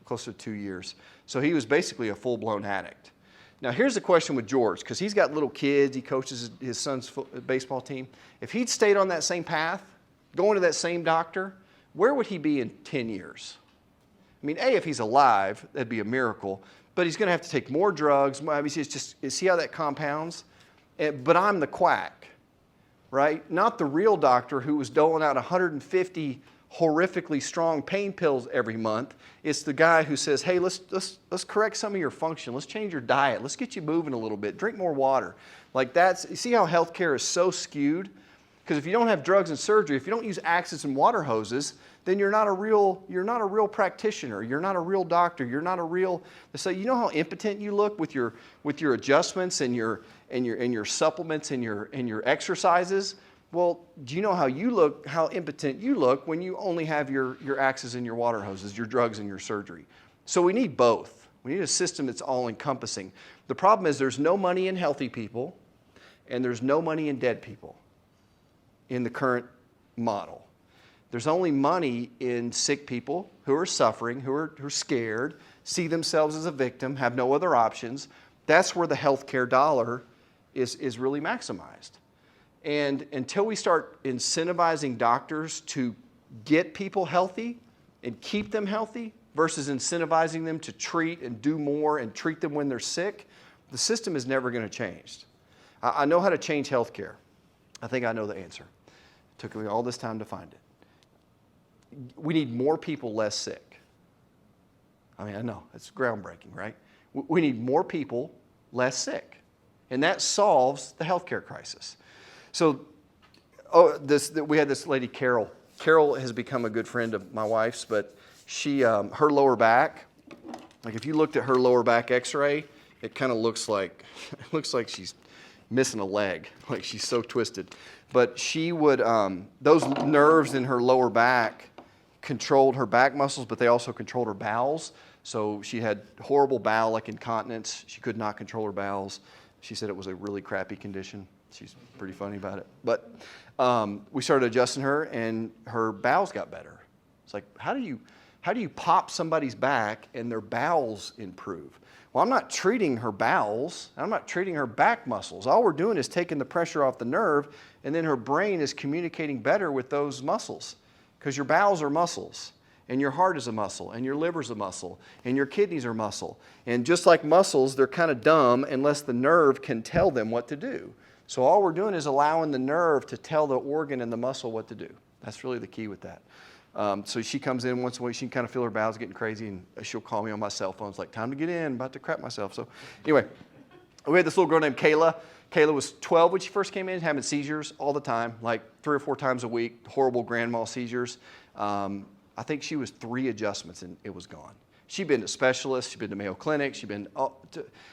close to 2 years. So he was basically a full-blown addict. Now, here's the question with George, because he's got little kids. He coaches his son's baseball team. If he'd stayed on that same path, going to that same doctor, where would he be in 10 years? I mean, if he's alive, that'd be a miracle. But he's going to have to take more drugs. I mean, it's just, see how that compounds? But I'm the quack, right? Not the real doctor who was doling out 150 horrifically strong pain pills every month. It's the guy who says, hey, let's correct some of your function. Let's change your diet. Let's get you moving a little bit. Drink more water. Like that's, you see how healthcare is so skewed? Because if you don't have drugs and surgery, if you don't use axes and water hoses, then you're not a real practitioner. You're not a real doctor. You're not a real. So you know how impotent you look with your adjustments and your supplements and your exercises. Well, do you know how impotent you look when you only have your axes and your water hoses, your drugs and your surgery? So we need both. We need a system that's all encompassing. The problem is there's no money in healthy people, and there's no money in dead people in the current model. There's only money in sick people who are suffering, who are scared, see themselves as a victim, have no other options. That's where the healthcare dollar is really maximized. And until we start incentivizing doctors to get people healthy and keep them healthy versus incentivizing them to treat and do more and treat them when they're sick, the system is never going to change. I know how to change healthcare. I think I know the answer. It took me all this time to find it. We need more people less sick. I mean, I know, it's groundbreaking, right? We need more people less sick. And that solves the healthcare crisis. So we had this lady, Carol. Carol has become a good friend of my wife's, but her lower back, like if you looked at her lower back x-ray, it kind of looks like she's missing a leg, like she's so twisted. But she would, those nerves in her lower back controlled her back muscles, but they also controlled her bowels. So she had horrible bowel, like incontinence. She could not control her bowels. She said it was a really crappy condition. She's pretty funny about it. But we started adjusting her, and her bowels got better. It's like, how do you pop somebody's back and their bowels improve? Well, I'm not treating her bowels. I'm not treating her back muscles. All we're doing is taking the pressure off the nerve, and then her brain is communicating better with those muscles. Because your bowels are muscles, and your heart is a muscle, and your liver's a muscle, and your kidneys are muscle. And just like muscles, they're kind of dumb unless the nerve can tell them what to do. So all we're doing is allowing the nerve to tell the organ and the muscle what to do. That's really the key with that. So she comes in once a week. She can kind of feel her bowels getting crazy, and she'll call me on my cell phone. It's like, time to get in. I'm about to crap myself. So anyway, we had this little girl named Kayla. Kayla was 12 when she first came in, having seizures all the time, like 3 or 4 times a week, horrible grand mal seizures. I think she was 3 adjustments, and it was gone. She'd been to specialists. She'd been to Mayo Clinic.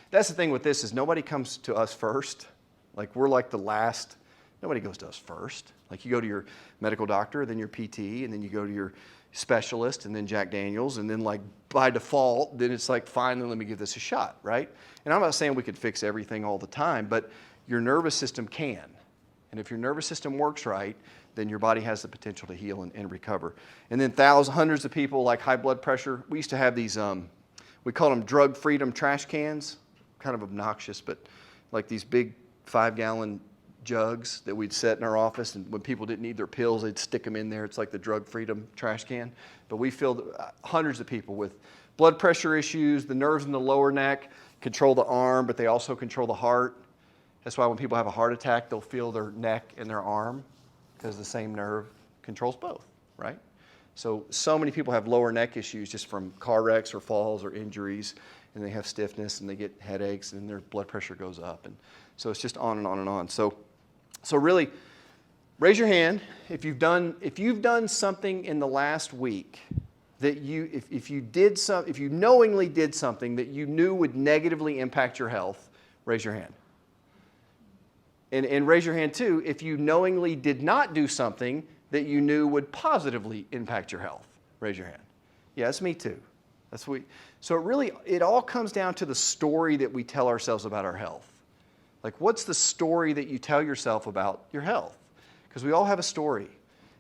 That's the thing with this is nobody comes to us first. Like we're like the last. Nobody goes to us first. Like you go to your medical doctor, then your PT, and then you go to your specialist, and then Jack Daniels, and then like by default, then it's like, fine, then let me give this a shot, right? And I'm not saying we could fix everything all the time, but your nervous system can. And if your nervous system works right, then your body has the potential to heal and recover. And then hundreds of people like high blood pressure. We used to have these, we call them drug freedom trash cans, kind of obnoxious, but like these big 5-gallon jugs that we'd set in our office, and when people didn't need their pills, they'd stick them in there. It's like the drug freedom trash can. But we filled hundreds of people with blood pressure issues. The nerves in the lower neck control the arm, but they also control the heart. That's why when people have a heart attack, they'll feel their neck and their arm, because the same nerve controls both, right? So many people have lower neck issues just from car wrecks or falls or injuries, and they have stiffness and they get headaches and their blood pressure goes up. And so it's just on and on and on. So really, raise your hand if you've done something in the last week that if you knowingly did something that you knew would negatively impact your health. Raise your hand. And raise your hand too if you knowingly did not do something that you knew would positively impact your health. Raise your hand. Yeah, that's me too. So it all comes down to the story that we tell ourselves about our health. Like, what's the story that you tell yourself about your health? Because we all have a story.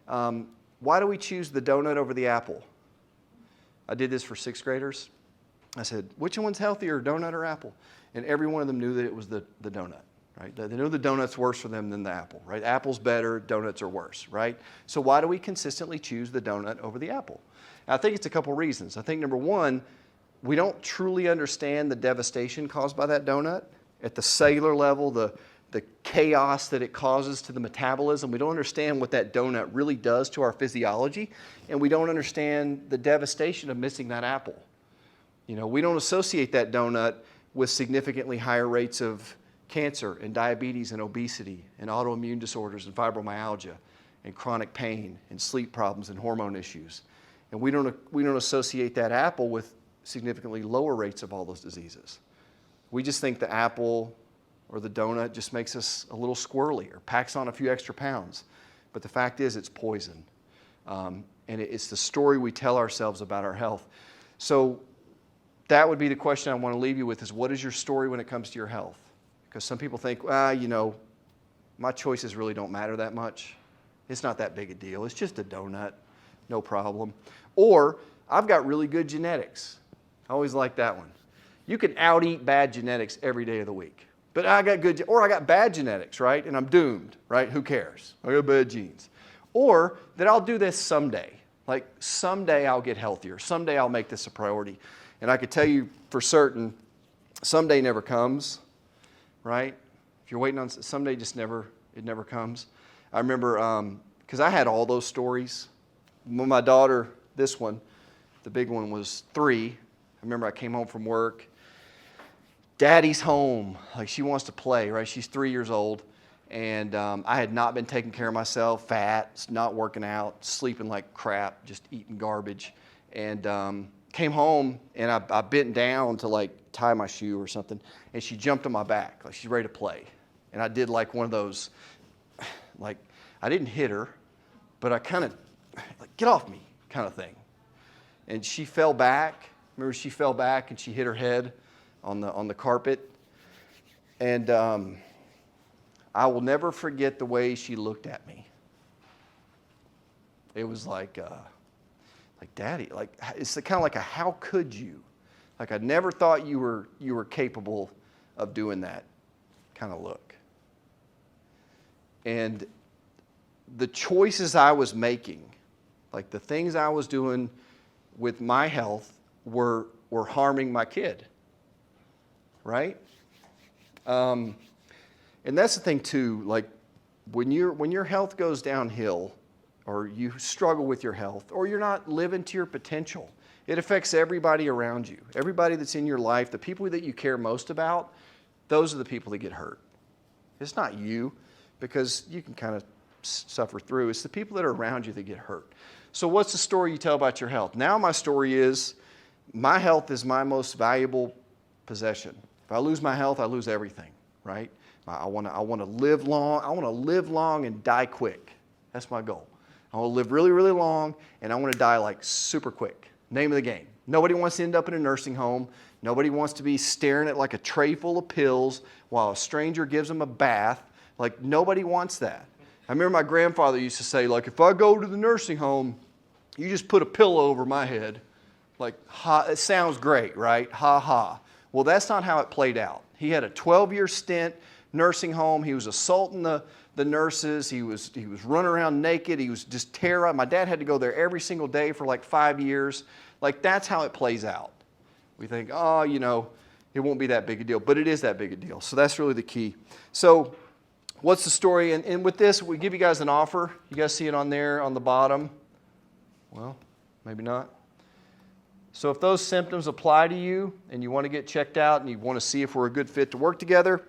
Why do we choose the donut over the apple? I did this for 6th graders. I said, which one's healthier, donut or apple? And every one of them knew that it was the donut, right? They knew the donut's worse for them than the apple, right? Apple's better, donuts are worse, right? So why do we consistently choose the donut over the apple? And I think it's a couple reasons. I think number one, we don't truly understand the devastation caused by that donut. At the cellular level, the chaos that it causes to the metabolism. We don't understand what that donut really does to our physiology, and we don't understand the devastation of missing that apple. You know, we don't associate that donut with significantly higher rates of cancer and diabetes and obesity and autoimmune disorders and fibromyalgia and chronic pain and sleep problems and hormone issues. And we don't associate that apple with significantly lower rates of all those diseases. We just think the apple or the donut just makes us a little squirrely or packs on a few extra pounds. But the fact is, it's poison. And it's the story we tell ourselves about our health. So that would be the question I want to leave you with is, what is your story when it comes to your health? Because some people think, my choices really don't matter that much. It's not that big a deal. It's just a donut, no problem. Or, I've got really good genetics. I always like that one. You can out-eat bad genetics every day of the week. But I got bad genetics, right? And I'm doomed, right? Who cares? I got bad genes. Or that I'll do this someday. Like someday I'll get healthier. Someday I'll make this a priority. And I could tell you for certain, someday never comes, right? If you're waiting on someday, it never comes. I remember, because I had all those stories. When my daughter, this one, the big one, was 3. I remember I came home from work. Daddy's home. Like, she wants to play, right? She's 3 years old. And I had not been taking care of myself, fat, not working out, sleeping like crap, just eating garbage. And came home, and I bent down to, like, tie my shoe or something. And she jumped on my back, like she's ready to play. And I did, like, one of those, like, I didn't hit her, but I kind of, like, get off me kind of thing. And she fell back. Remember, she fell back, and she hit her head on the carpet. And I will never forget the way she looked at me. It was like Daddy, like, it's kind of like a how could you? Like, I never thought you were capable of doing that kind of look. And the choices I was making, like the things I was doing with my health were harming my kid. Right? And that's the thing too, like when your health goes downhill, or you struggle with your health, or you're not living to your potential, it affects everybody around you. Everybody that's in your life, the people that you care most about, those are the people that get hurt. It's not you, because you can kind of suffer through. It's the people that are around you that get hurt. So what's the story you tell about your health? Now my story is, my health is my most valuable possession. If I lose my health, I lose everything, right? I want to live long. I want to live long and die quick. That's my goal. I want to live really, really long, and I want to die like super quick. Name of the game. Nobody wants to end up in a nursing home. Nobody wants to be staring at like a tray full of pills while a stranger gives them a bath. Like, nobody wants that. I remember my grandfather used to say, like, if I go to the nursing home, you just put a pillow over my head. Like, ha, it sounds great, right? Ha ha. Well, that's not how it played out. He had a 12-year stint nursing home. He was assaulting the nurses. He was running around naked. He was just terrorized. My dad had to go there every single day for like 5 years. Like, that's how it plays out. We think, oh, it won't be that big a deal. But it is that big a deal. So that's really the key. So what's the story? And with this, we give you guys an offer. You guys see it on there on the bottom? Well, maybe not. So if those symptoms apply to you and you want to get checked out and you want to see if we're a good fit to work together,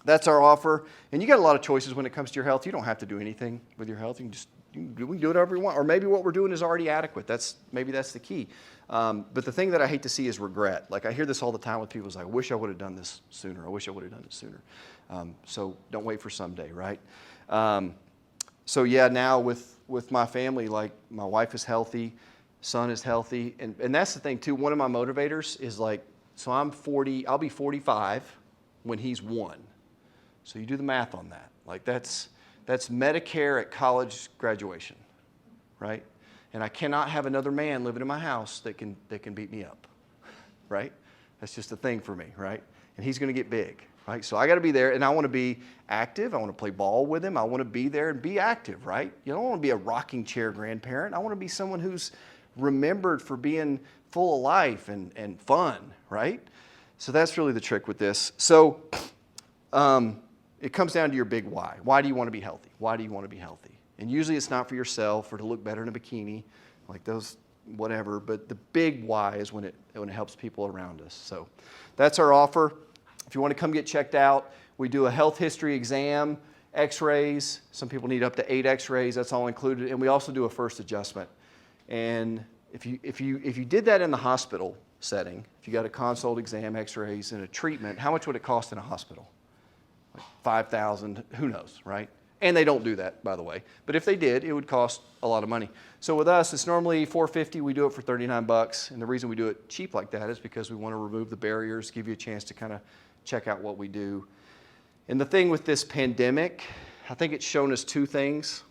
that's our offer. And you got a lot of choices when it comes to your health. You don't have to do anything with your health. We can do whatever you want. Or maybe what we're doing is already adequate. Maybe that's the key. But the thing that I hate to see is regret. Like, I hear this all the time with people. It's like, I wish I would have done this sooner. I wish I would have done it sooner. So don't wait for someday, right? So yeah, now with my family, like, my wife is healthy. son is healthy. And that's the thing too. One of my motivators is like, so I'm 40, I'll be 45 when he's 1. So you do the math on that. Like that's Medicare at college graduation, right? And I cannot have another man living in my house that can beat me up, right? That's just a thing for me, right? And he's going to get big, right? So I got to be there, and I want to be active. I want to play ball with him. I want to be there and be active, right? You don't want to be a rocking chair grandparent. I want to be someone who's remembered for being full of life and fun, right? So that's really the trick with this. So it comes down to your big why. Why do you want to be healthy? Why do you want to be healthy? And usually it's not for yourself or to look better in a bikini, like those, whatever. But the big why is when it helps people around us. So that's our offer. If you want to come get checked out, we do a health history exam, x-rays. Some people need up to 8 x-rays. That's all included. And we also do a first adjustment. And if you did that in the hospital setting, if you got a consult, exam, x-rays, and a treatment, how much would it cost in a hospital? Like $5,000, who knows, right? And they don't do that, by the way. But if they did, it would cost a lot of money. So with us, it's normally $450. We do it for $39. And the reason we do it cheap like that is because we want to remove the barriers, give you a chance to kind of check out what we do. And the thing with this pandemic, I think it's shown us 2 things.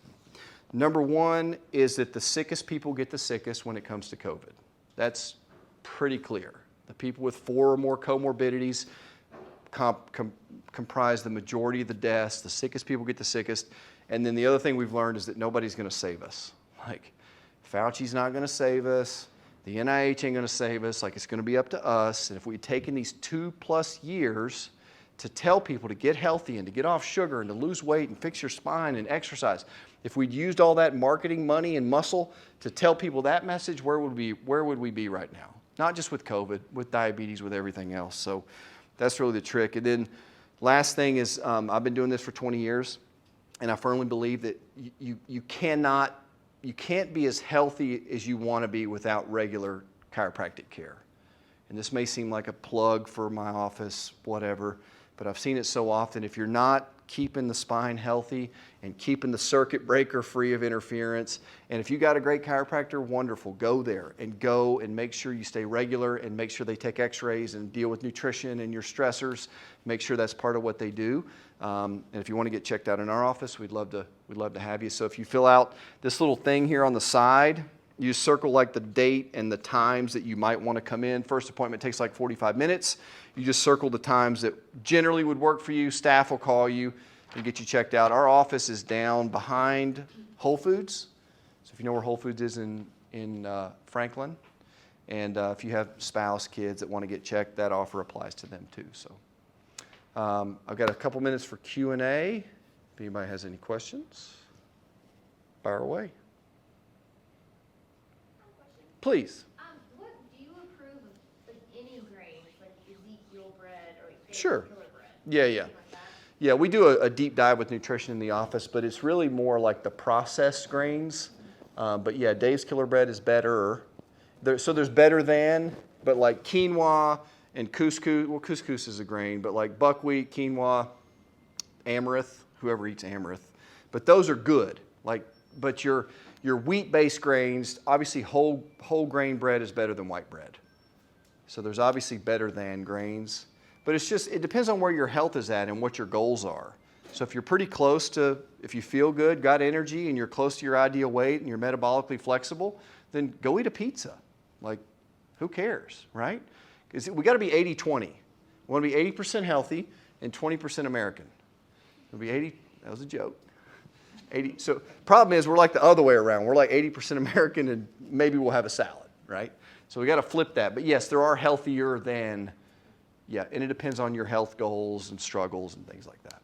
Number 1 is that the sickest people get the sickest when it comes to COVID. That's pretty clear. The people with 4 or more comorbidities comprise the majority of the deaths. The sickest people get the sickest. And then the other thing we've learned is that nobody's going to save us. Like, Fauci's not going to save us. The NIH ain't going to save us. Like, it's going to be up to us. And if we'd taken these 2+ years to tell people to get healthy and to get off sugar and to lose weight and fix your spine and exercise, if we'd used all that marketing money and muscle to tell people that message, where would we be right now? Not just with COVID, with diabetes, with everything else. So that's really the trick. And then last thing is, I've been doing this for 20 years, and I firmly believe that you can't be as healthy as you want to be without regular chiropractic care. And this may seem like a plug for my office, whatever, but I've seen it so often. If you're not keeping the spine healthy and keeping the circuit breaker free of interference, and if you got a great chiropractor, wonderful, go there and make sure you stay regular and make sure they take x-rays and deal with nutrition and your stressors. Make sure that's part of what they do. And if you want to get checked out in our office, we'd love to have you. So if you fill out this little thing here on the side, you circle like the date and the times that you might want to come in. First appointment takes like 45 minutes. You just circle the times that generally would work for you. Staff will call you and get you checked out. Our office is down behind Whole Foods. So if you know where Whole Foods is in Franklin, and if you have spouse, kids that want to get checked, that offer applies to them too. So I've got a couple minutes for Q&A. If anybody has any questions, fire away. Please. What do you approve of, like, any grains, like Ezekiel bread or Sure. killer bread? Yeah. Like that? Yeah, we do a deep dive with nutrition in the office, but it's really more like the processed grains. But yeah, Dave's Killer Bread is better. So there's better than, but like quinoa and couscous. Well, couscous is a grain, but like buckwheat, quinoa, amaranth, whoever eats amaranth. But those are good. But your wheat-based grains, obviously whole grain bread is better than white bread. So there's obviously better than grains. But it depends on where your health is at and what your goals are. So if you're pretty close to, if you feel good, got energy, and you're close to your ideal weight and you're metabolically flexible, then go eat a pizza. Like, who cares, right? Because we got to be 80-20. We want to be 80% healthy and 20% American. It'll be 80, that was a joke. 80. So problem is we're like the other way around. We're like 80% American and maybe we'll have a salad, right? So we got to flip that. But yes, there are healthier than, and it depends on your health goals and struggles and things like that.